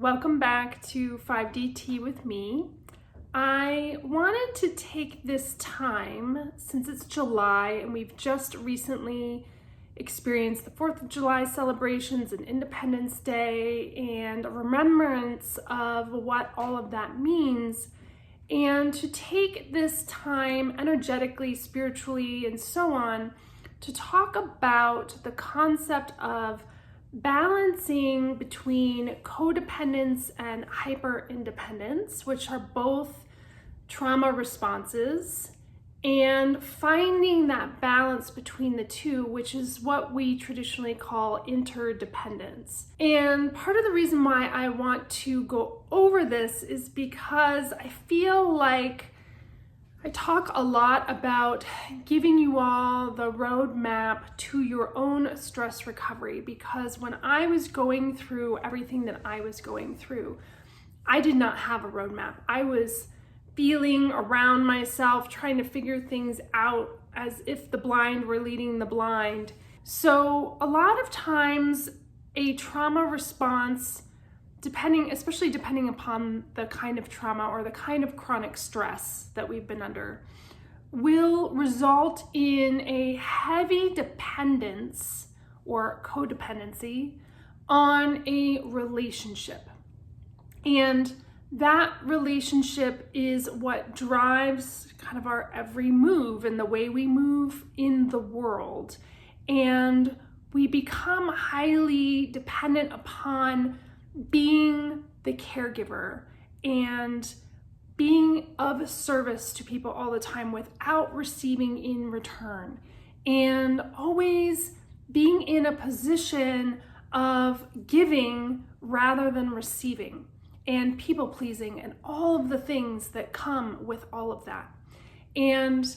Welcome back to 5D Tea with me. I wanted to take this time, since it's July and we've just recently experienced the 4th of July celebrations and Independence Day and a remembrance of what all of that means, and to take this time energetically, spiritually, and so on to talk about the concept of balancing between codependence and hyper-independence, which are both trauma responses, and finding that balance between the two, which is what we traditionally call interdependence. And part of the reason why I want to go over this is because I feel like I talk a lot about giving you all the roadmap to your own stress recovery, because when I was going through everything that I was going through, I did not have a roadmap. I was feeling around myself, trying to figure things out as if the blind were leading the blind. So a lot of times a trauma response, especially depending upon the kind of trauma or the kind of chronic stress that we've been under, will result in a heavy dependence or codependency on a relationship. And that relationship is what drives kind of our every move and the way we move in the world. And we become highly dependent upon being the caregiver and being of service to people all the time without receiving in return, and always being in a position of giving rather than receiving, and people pleasing, and all of the things that come with all of that. And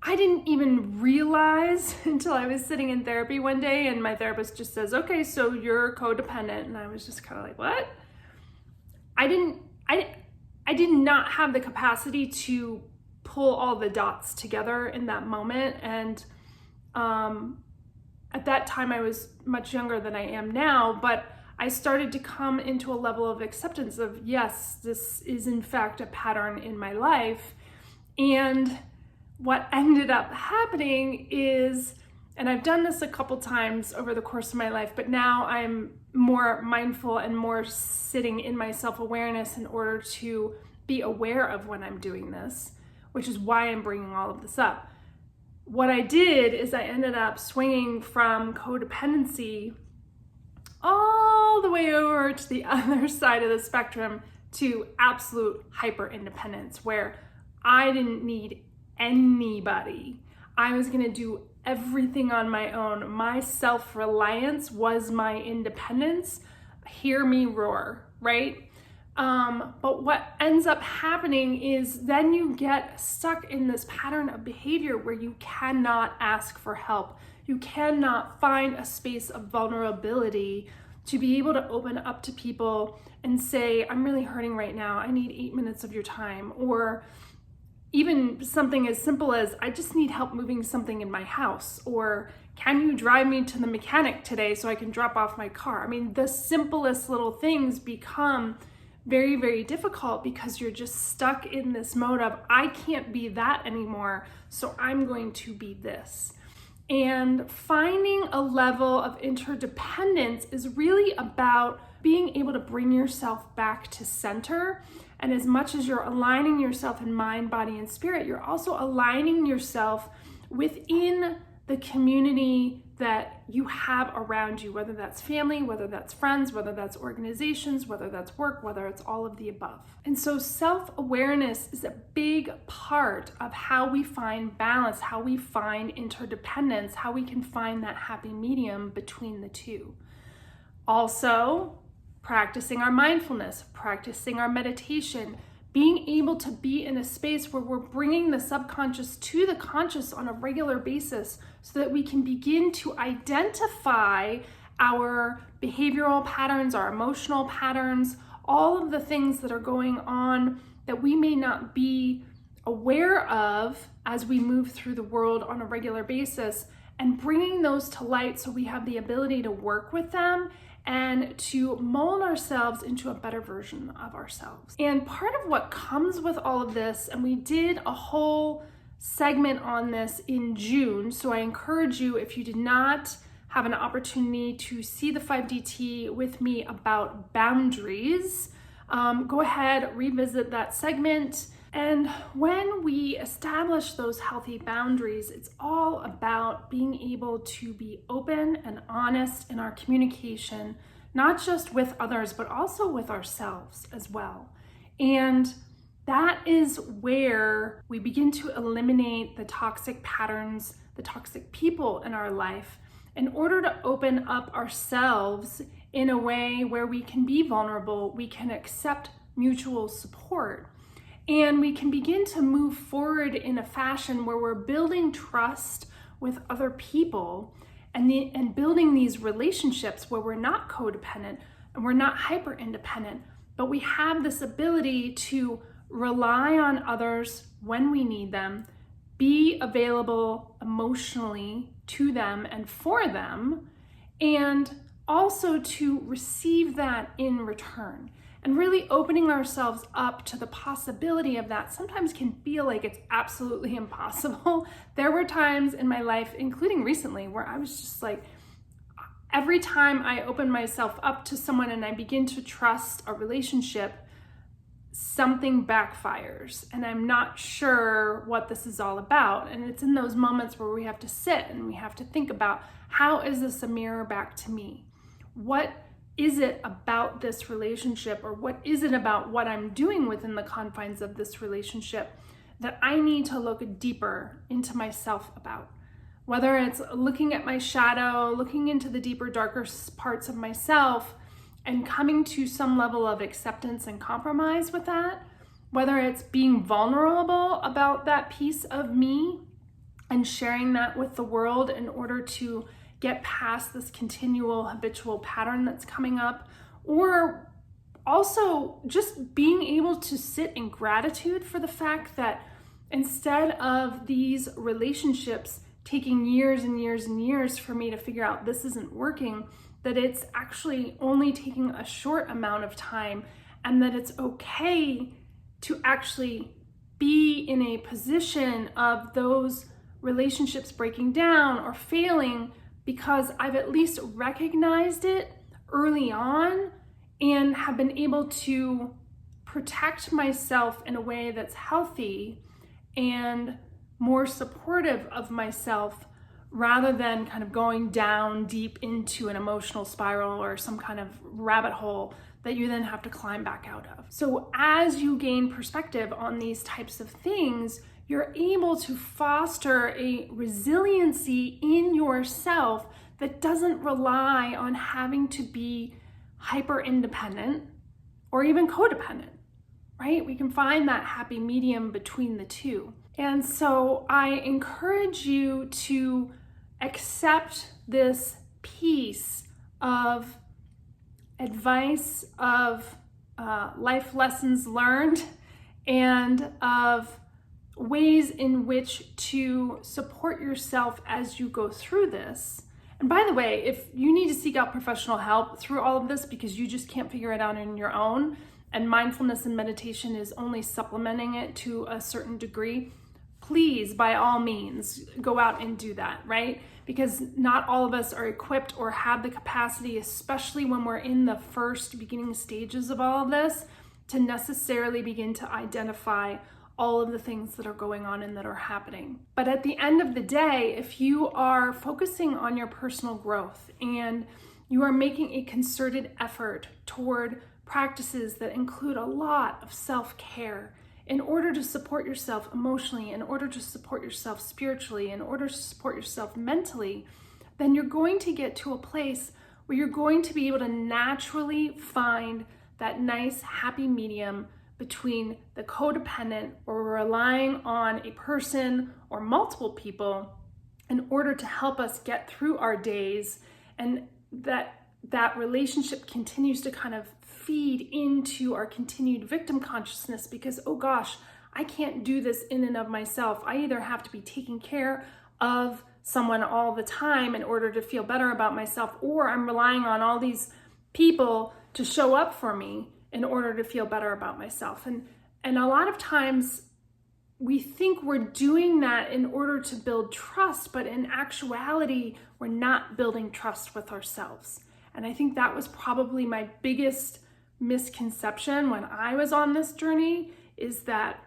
I didn't even realize until I was sitting in therapy one day and my therapist just says, okay, so you're codependent. And I was just kind of like, what? I did not have the capacity to pull all the dots together in that moment. And at that time I was much younger than I am now, but I started to come into a level of acceptance of, yes, this is in fact a pattern in my life. And what ended up happening is, and I've done this a couple times over the course of my life, but now I'm more mindful and more sitting in my self-awareness in order to be aware of when I'm doing this, which is why I'm bringing all of this up. What I did is I ended up swinging from codependency all the way over to the other side of the spectrum to absolute hyper-independence, where I didn't need anybody. I was going to do everything on my own. My self-reliance was my independence. Hear me roar, right? But what ends up happening is then you get stuck in this pattern of behavior where you cannot ask for help. You cannot find a space of vulnerability to be able to open up to people and say, I'm really hurting right now. I need 8 minutes of your time. Or even something as simple as, I just need help moving something in my house, or can you drive me to the mechanic today so I can drop off my car? I mean, the simplest little things become very, very difficult because you're just stuck in this mode of, I can't be that anymore, so I'm going to be this. And finding a level of interdependence is really about being able to bring yourself back to center. And as much as you're aligning yourself in mind, body, and spirit, you're also aligning yourself within the community that you have around you, whether that's family, whether that's friends, whether that's organizations, whether that's work, whether it's all of the above. And so self-awareness is a big part of how we find balance, how we find interdependence, how we can find that happy medium between the two. Also, practicing our mindfulness, practicing our meditation, being able to be in a space where we're bringing the subconscious to the conscious on a regular basis so that we can begin to identify our behavioral patterns, our emotional patterns, all of the things that are going on that we may not be aware of as we move through the world on a regular basis, and bringing those to light so we have the ability to work with them and to mold ourselves into a better version of ourselves. And part of what comes with all of this, and we did a whole segment on this in June, so I encourage you, if you did not have an opportunity to see the 5DT with me about boundaries, go ahead, revisit that segment. And when we establish those healthy boundaries, it's all about being able to be open and honest in our communication, not just with others, but also with ourselves as well. And that is where we begin to eliminate the toxic patterns, the toxic people in our life, in order to open up ourselves in a way where we can be vulnerable, we can accept mutual support, and we can begin to move forward in a fashion where we're building trust with other people and building these relationships where we're not codependent and we're not hyper independent, but we have this ability to rely on others when we need them, be available emotionally to them and for them, and also to receive that in return. And really opening ourselves up to the possibility of that sometimes can feel like it's absolutely impossible. There were times in my life, including recently, where I was just like, every time I open myself up to someone and I begin to trust a relationship, something backfires and I'm not sure what this is all about. And it's in those moments where we have to sit and we have to think about, how is this a mirror back to me? What is it about this relationship, or what is it about what I'm doing within the confines of this relationship that I need to look deeper into myself about? Whether it's looking at my shadow, looking into the deeper, darker parts of myself, and coming to some level of acceptance and compromise with that, whether it's being vulnerable about that piece of me and sharing that with the world in order to get past this continual habitual pattern that's coming up, or also just being able to sit in gratitude for the fact that instead of these relationships taking years and years and years for me to figure out this isn't working, that it's actually only taking a short amount of time, and that it's okay to actually be in a position of those relationships breaking down or failing, because I've at least recognized it early on and have been able to protect myself in a way that's healthy and more supportive of myself, rather than kind of going down deep into an emotional spiral or some kind of rabbit hole that you then have to climb back out of. So as you gain perspective on these types of things, you're able to foster a resiliency in yourself that doesn't rely on having to be hyper independent or even codependent, right? We can find that happy medium between the two. And so I encourage you to accept this piece of advice, of life lessons learned, and of ways in which to support yourself as you go through this. And by the way, if you need to seek out professional help through all of this because you just can't figure it out on your own, and mindfulness and meditation is only supplementing it to a certain degree, please, by all means, go out and do that, right? Because not all of us are equipped or have the capacity, especially when we're in the first beginning stages of all of this, to necessarily begin to identify all of the things that are going on and that are happening. But at the end of the day, if you are focusing on your personal growth and you are making a concerted effort toward practices that include a lot of self-care in order to support yourself emotionally, in order to support yourself spiritually, in order to support yourself mentally, then you're going to get to a place where you're going to be able to naturally find that nice, happy medium between the codependent or relying on a person or multiple people in order to help us get through our days, and that relationship continues to kind of feed into our continued victim consciousness because, oh gosh, I can't do this in and of myself. I either have to be taking care of someone all the time in order to feel better about myself, or I'm relying on all these people to show up for me in order to feel better about myself. And a lot of times we think we're doing that in order to build trust, but in actuality, we're not building trust with ourselves. And I think that was probably my biggest misconception when I was on this journey, is that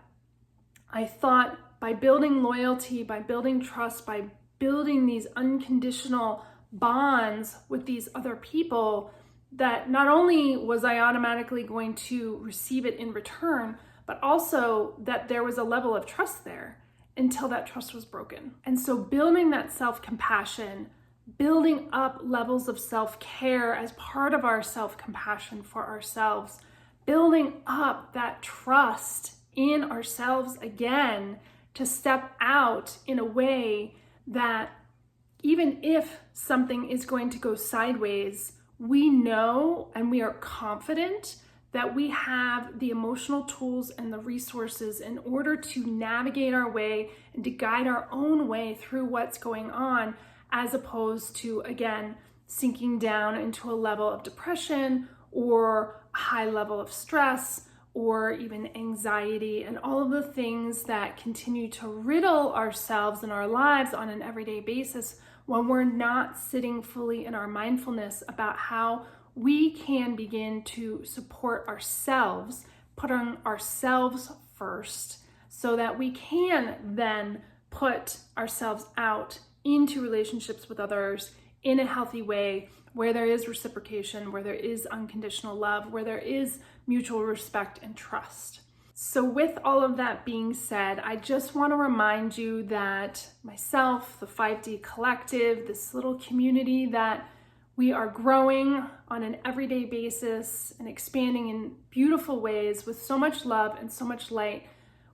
I thought by building loyalty, by building trust, by building these unconditional bonds with these other people, that not only was I automatically going to receive it in return, but also that there was a level of trust there until that trust was broken. And so building that self-compassion, building up levels of self-care as part of our self-compassion for ourselves, building up that trust in ourselves again to step out in a way that even if something is going to go sideways, we know and we are confident that we have the emotional tools and the resources in order to navigate our way and to guide our own way through what's going on, as opposed to, again, sinking down into a level of depression or a high level of stress or even anxiety and all of the things that continue to riddle ourselves and our lives on an everyday basis when we're not sitting fully in our mindfulness about how we can begin to support ourselves, putting ourselves first, so that we can then put ourselves out into relationships with others in a healthy way, where there is reciprocation, where there is unconditional love, where there is mutual respect and trust. So with all of that being said, I just want to remind you that myself, the 5D Collective, this little community that we are growing on an everyday basis and expanding in beautiful ways with so much love and so much light,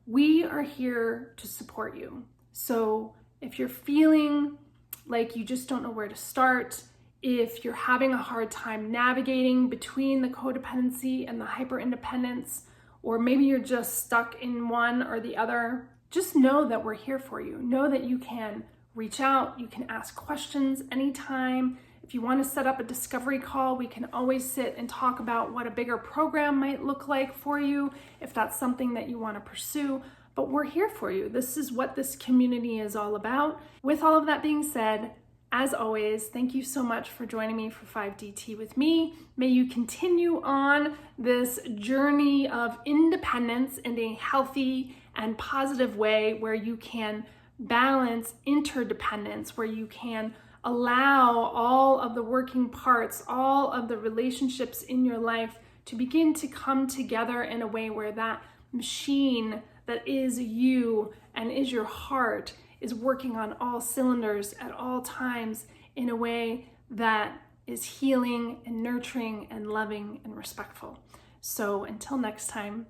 we are here to support you. So if you're feeling like you just don't know where to start, if you're having a hard time navigating between the codependency and the hyper-independence, or maybe you're just stuck in one or the other, just know that we're here for you. Know that you can reach out, you can ask questions anytime. If you want to set up a discovery call, we can always sit and talk about what a bigger program might look like for you, if that's something that you want to pursue. But we're here for you. This is what this community is all about. With all of that being said, as always, thank you so much for joining me for 5DT with me. May you continue on this journey of independence in a healthy and positive way, where you can balance interdependence, where you can allow all of the working parts, all of the relationships in your life to begin to come together in a way where that machine that is you and is your heart is working on all cylinders at all times in a way that is healing and nurturing and loving and respectful. So until next time,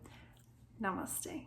namaste.